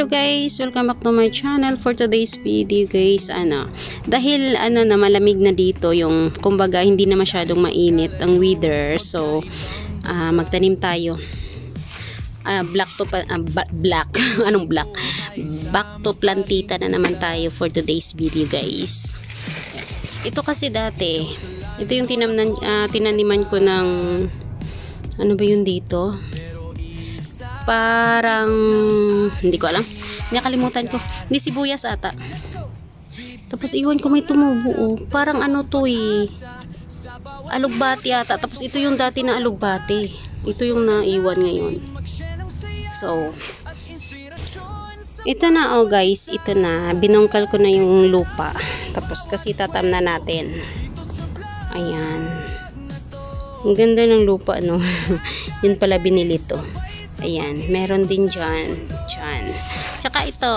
guys, welcome back to my channel. For today's video guys, dahil na malamig na dito yung, kumbaga hindi na masyadong mainit ang weather, so magtanim tayo. Black anong black? Back to plantita na naman tayo for today's video guys. Ito kasi dati, ito yung tinaniman ko ng ano ba yun dito? Parang hindi ko alam. Nakalimutan ko. Hindi, sibuyas ata. Tapos iwan ko may tumubo. Oh. Parang ano to eh. Alugbati ata. Tapos ito yung dati na alugbati. Ito yung naiwan ngayon. So, ito na oh guys. Ito na. Binungkal ko na yung lupa. Tapos kasi tatam na natin. Ayan. Ang ganda ng lupa no. Yun pala binili to. Ayan, meron din dyan. Tsaka ito,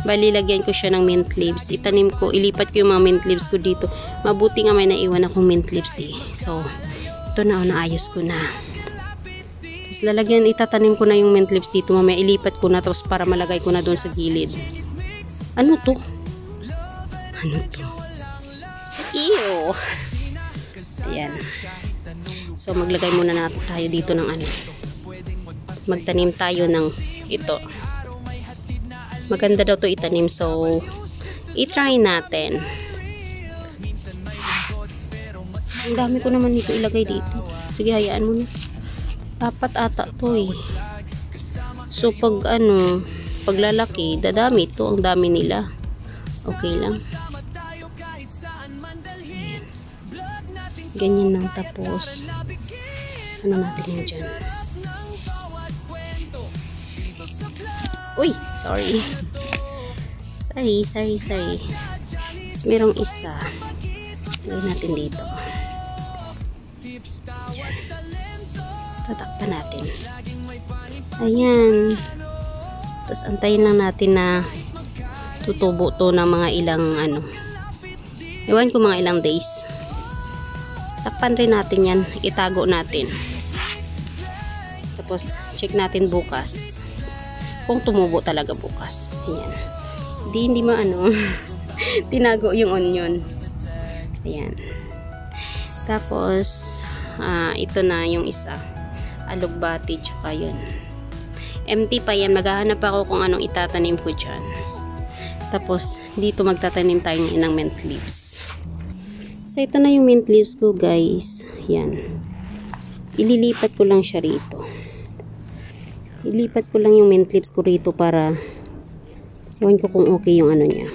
balilagyan ko siya ng mint leaves. Itanim ko, ilipat ko yung mga mint leaves ko dito. Mabuti nga may naiwan akong mint leaves eh. So, ito na, naayos ko na. Tapos lalagyan, itatanim ko na yung mint leaves dito. Mamaya ilipat ko na, tapos para malagay ko na doon sa gilid. Ano to? Ew! Ayan. So, maglagay muna natin tayo dito ng magtanim tayo ng ito. Maganda daw to itanim. So, i-try natin. Ang dami ko naman dito ilagay dito. Sige, hayaan mo na. Apat ata to eh. So, pag lalaki, dadami to. Ang dami nila. Okay lang. Ganyan lang, tapos ano natin yun dyan. Uy! Sorry. Sorry. Tapos merong isa. Lagay natin dito. Dyan. Tatakpan natin. Ayan. Tapos antayin lang natin na tutubo to ng mga ilang ewan ko, mga ilang days. Takpan rin natin yan. Itago natin. Tapos, check natin bukas. Kung tumubo talaga bukas. Ayan. Hindi tinago yung onion. Ayan. Tapos, ito na yung isa. Alugbati, tsaka yun. Empty pa yan. Maghahanap ako kung anong itatanim ko dyan. Tapos, dito magtatanim tayo ng mint leaves. So, ito na yung mint leaves ko, guys. Yan. Ililipat ko lang siya rito. Ilipat ko lang yung mint leaves ko rito para ewan ko kung okay yung niya.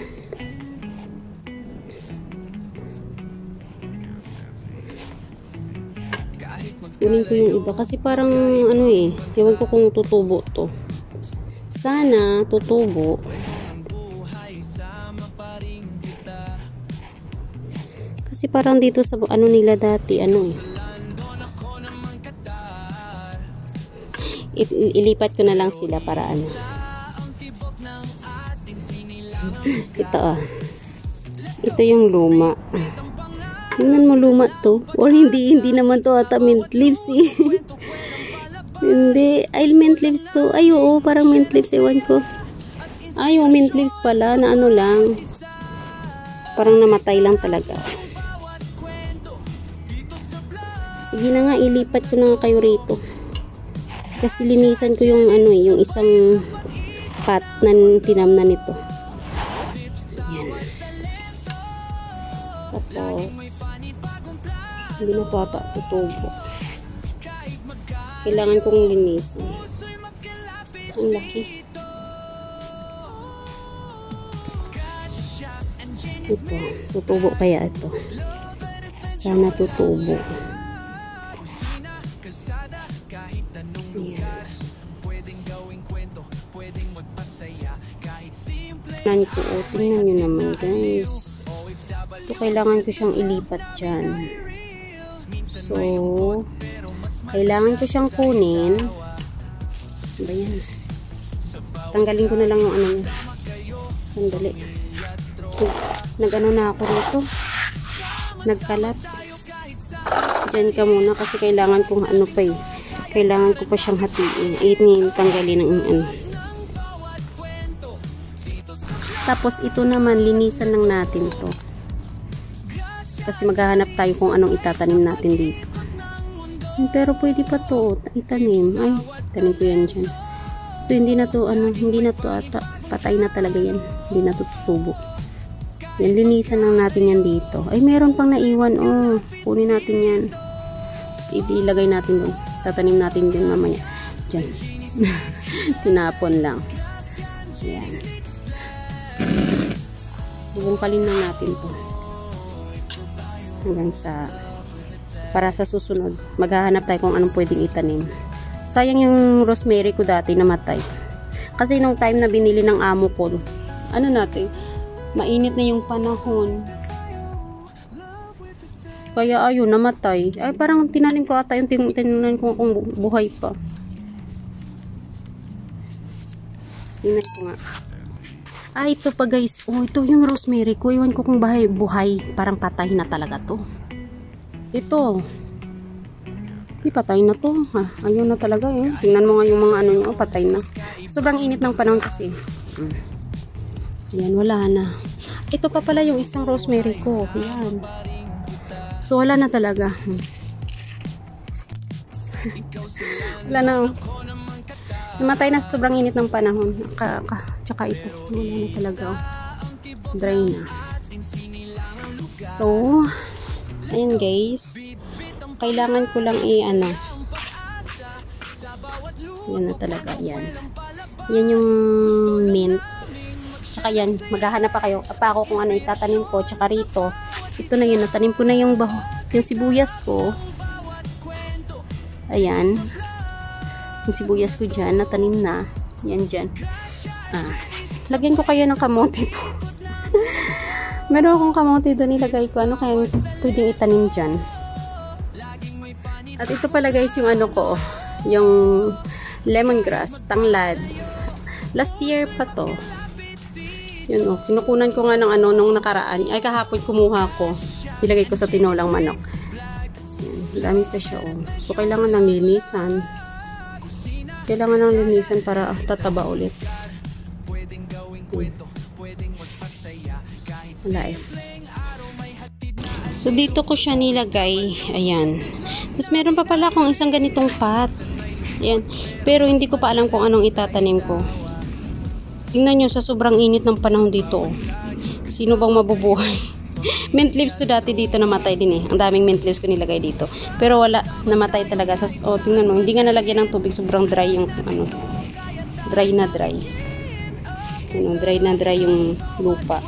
Kunin ko yung iba. Kasi parang ewan ko kung tutubo to. Sana tutubo. Kasi parang dito sa nila dati, ilipat ko na lang sila para ito ito yung luma. Tingnan mo, luma to. Or hindi naman to ata mint leaves eh. Hindi, ay mint leaves to. Ay oo, parang mint leaves, ewan ko. Ay mint leaves pala na lang. Parang namatay lang talaga. Sige na nga, ilipat ko na nga kayo rito. Kasi linisan ko yung yung isang pot na tinamnan nito. Yan. Tapos, hindi na pata tutubo. Kailangan kong linisan. Ang laki. Ito, tutubo kaya ito. Sana tutubo. Tingnan nyo naman guys. Ito kailangan ko siyang ilipat dyan. So, kailangan ko siyang kunin. Ba yan? Tanggalin ko na lang yung niya. Sandali. Na ako rito. Nagkalat. Diyan ka muna kasi kailangan kong pa eh. Kailangan ko pa siyang hatiin. Tanggalin ng Tapos ito naman, linisan lang natin to. Kasi maghahanap tayo kung anong itatanim natin dito. Pero pwede pa to itanim. Ay, tanim ko yan dyan. Ito, hindi na to ata. Patay na talaga yan. Hindi na to tutubo. Yan, linisan lang natin yan dito. Ay, meron pang naiwan. Oh, kunin natin yan. Ilagay natin doon. Tatanim natin din mamaya. Diyan. Tinapon lang. Ayan. Bubungkalin lang natin to. Hanggang sa para sa susunod maghahanap tayo kung anong pwedeng itanim. Sayang yung rosemary ko dati namatay kasi nung time na binili ng amo ko, ano natin, mainit na yung panahon kaya ayun, namatay. Ay, parang tinanim ko ata yung tinanim ko kung buhay pa. Tingnan ko nga. Ay, ito pa guys. Oh, ito yung rosemary ko. Iwan ko kung buhay. Parang patay na talaga to. Ito. Hindi, patay na to. Ayun na talaga eh. Tingnan mo nga yung mga ano nyo. Patay na. Sobrang init ng panahon kasi. Ayan, wala na. Ito pa pala yung isang rosemary ko. Ayan. So, wala na talaga. Wala na. Namatay na, sobrang init ng panahon. Tsaka ito. Wala na talaga. Dry na. So, ayun guys. Kailangan ko lang yan na talaga. Yan. Yan yung mint. Tsaka yan. Maghahanap pa ako kung ano itatanim ko. Tsaka rito. Ito na yun. Natanim ko na yung sibuyas ko. Ayan. Yung sibuyas ko dyan, natanim na. Yan dyan. Lagyan ko kayo ng kamote to. Meron akong kamote doon, nilagay ko. Ano kaya pwedeng itanim dyan? At ito pala guys, yung ano ko, yung lemongrass, tanglad. Last year pa to. Yun o, kinukunan ko nga ng nung nakaraan. Ay, kahapon kumuha ko. Nilagay ko sa tinolang manok. Dami pa siya o. So, kailangan lang linisan. Kailangan lang linisan para tataba ulit. Wala eh. So, dito ko siya nilagay. Ayan. Tapos, meron pa pala akong isang ganitong pot. Ayan. Pero, hindi ko pa alam kung anong itatanim ko. Tingnan nyo sa sobrang init ng panahon dito. Sino bang mabubuhay? Mint leaves to dati dito namatay din eh. Ang daming mint leaves ko nilagay dito. Pero wala, namatay talaga. Tingnan mo, hindi nga nalagyan ng tubig. Sobrang dry yung dry na dry. Dry na dry yung lupa.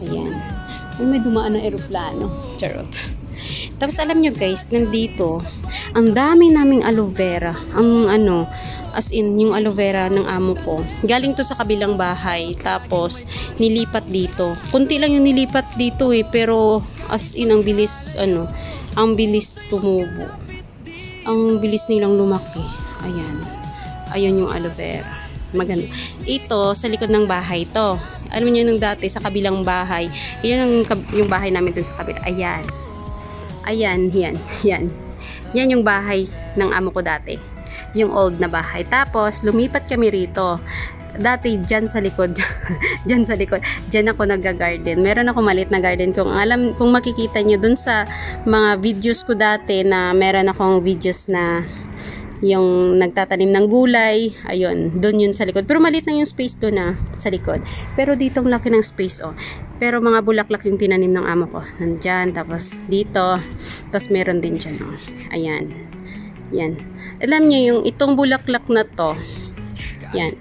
Ayan. Ay, may dumaan na eroplano. Charot. Tapos alam nyo guys, nandito, ang dami naming aloe vera. As in, yung aloe vera ng amo ko. Galing to sa kabilang bahay. Tapos, nilipat dito. Kunti lang yung nilipat dito eh. Pero, as in, ang bilis tumubo. Ang bilis nilang lumaki. Ayan. Ayan yung aloe vera. Maganda. Ito, sa likod ng bahay to. Alam niyo nung dati, sa kabilang bahay. Yan yung bahay namin dun sa kabila. Ayan. Ayan, yan. Yan. Yan yung bahay ng amo ko dati. Yung old na bahay. Tapos, lumipat kami rito. Dati, dyan sa likod. Dyan sa likod. Dyan ako nag-garden. Meron ako maliit na garden. Kung makikita nyo dun sa mga videos ko dati na meron akong videos na yung nagtatanim ng gulay. Ayun. Dun yun sa likod. Pero maliit lang yung space dun sa likod. Pero dito ang laki ng space oh. Pero mga bulaklak yung tinanim ng amo ko. Nandyan. Tapos dito. Tapos meron din dyan oh. Ayan. Yan. Alam niyo yung itong bulaklak na to. Yan.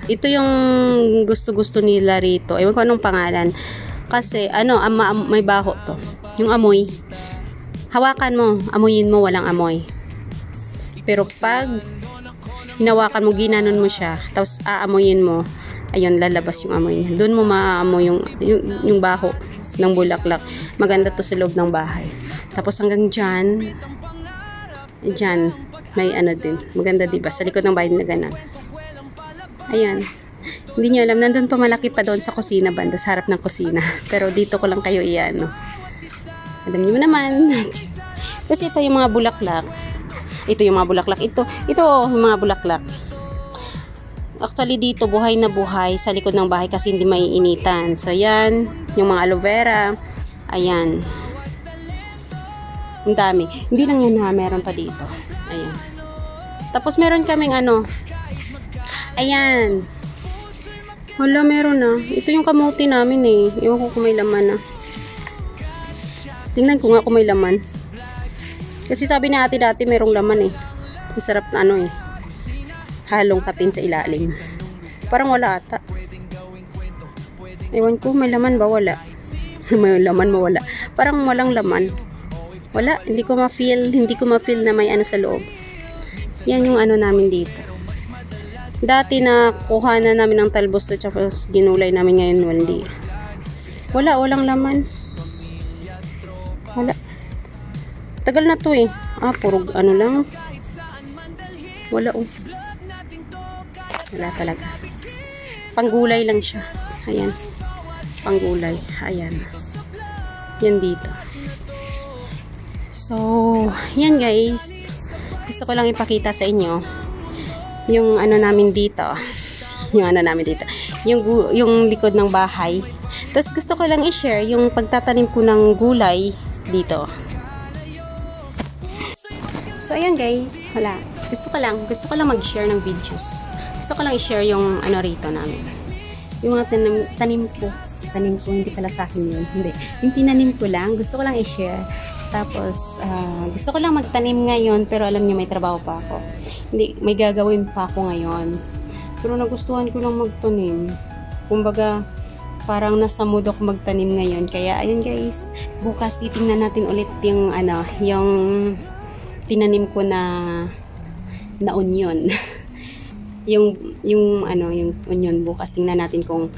Ito yung gusto-gusto nila rito. Ewan ko anong pangalan. Kasi may baho to. Yung amoy. Hawakan mo, amuyin mo, walang amoy. Pero pag hinawakan mo, ginanon mo siya, tapos aamuyin mo, ayun, lalabas yung amoy niya. Doon mo maaamoy yung baho ng bulaklak. Maganda to sa loob ng bahay. Tapos hanggang dyan, may din. Maganda diba? Sa likod ng bahay na ganun. Ayan. Hindi nyo alam, nandun pa malaki pa doon sa kusina banda, sa harap ng kusina. Pero dito ko lang kayo iyan. Alam nyo naman. Kasi ito yung mga bulaklak. Ito yung mga bulaklak. Ito yung mga bulaklak. Actually dito buhay na buhay sa likod ng bahay kasi hindi maiinitan. So yan, yung mga aloe vera. Ayan. Ang dami. Hindi lang yan ha, meron pa dito. Ayan. Tapos meron kaming ano. Ayan. Wala, meron na. Ito yung kamote namin eh. Ewan ko kung may laman na. Tingnan ko nga kung may laman. Kasi sabi ni ate dati merong laman eh. Ang sarap na ano eh. Halong katin sa ilalim. Parang wala ata. Ewan ko, may laman ba? Wala. May laman, mawala. Parang walang laman. Wala, hindi ko ma-feel na may ano sa loob. Yan yung ano namin dito. Dati na kuha na namin ng talbos at tapos ginulay namin ngayon hindi. Walang laman. Wala. Tagal na to eh. Puro ano lang. Wala oh. Wala talaga. Panggulay lang siya. Ayan. Panggulay. Ayan. Yan dito. So, yan guys. Gusto ko lang ipakita sa inyo yung ano namin dito. Yung likod ng bahay. Tapos gusto ko lang i-share yung pagtatanim ko ng gulay dito. So, ayan guys. Wala. Gusto ko lang mag-share ng videos. Gusto ko lang i-share yung ano rito namin. Yung mga tanim ko, hindi pala sa akin yun. Hindi. Yung tinanim ko lang, gusto ko lang i-share. Tapos, gusto ko lang magtanim ngayon, pero alam niyo may trabaho pa ako. Hindi, may gagawin pa ako ngayon. Pero nagustuhan ko lang magtanim. Kumbaga, parang nasa mood ako magtanim ngayon. Kaya, ayun guys, bukas titingnan natin ulit yung, ano, yung tinanim ko na onion. yung onion bukas tingnan natin kung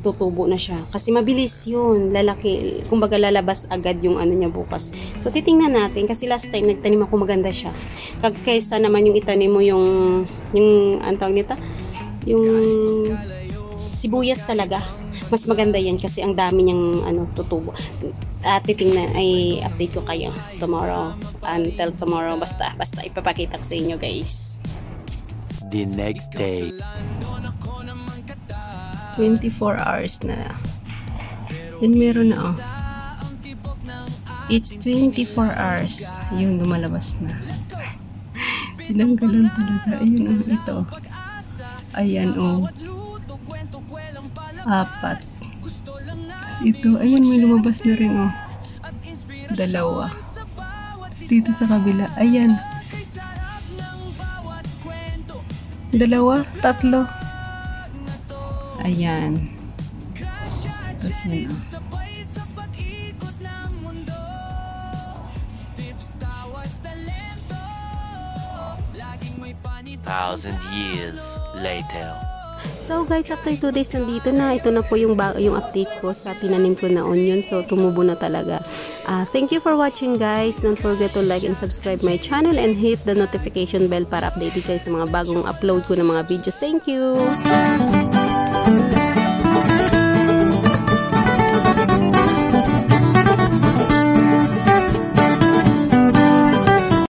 tutubo na siya kasi mabilis yun, lalaki, kumbaga lalabas agad yung ano niya bukas. So titingnan natin kasi last time nagtanim ako, maganda siya kaysa naman yung itanim mo yung antawag nito, yung sibuyas talaga. Mas maganda yan kasi ang dami niyang ano tutubo. Titingnan, ay update ko kayo tomorrow, until tomorrow, basta ipapakita ko sa inyo guys. The next day. 24 hours na. Then meron na oh. It's 24 hours. Yung lumalabas na. Tinanggalan talaga. Ayun oh, ito. Ayan oh. 4. Tapos ito, ayan may lumabas na rin oh. 2. Dito sa kabila, ayan. 2, 3. Ayan. Tapos yun oh. Thousand years later. So guys, after 2 days nandito na. Ito na po yung update ko sa tinanim ko na onion. So tumubo na talaga. Thank you for watching guys. Don't forget to like and subscribe my channel and hit the notification bell para updated kayo sa mga bagong upload ko ng mga videos. Thank you!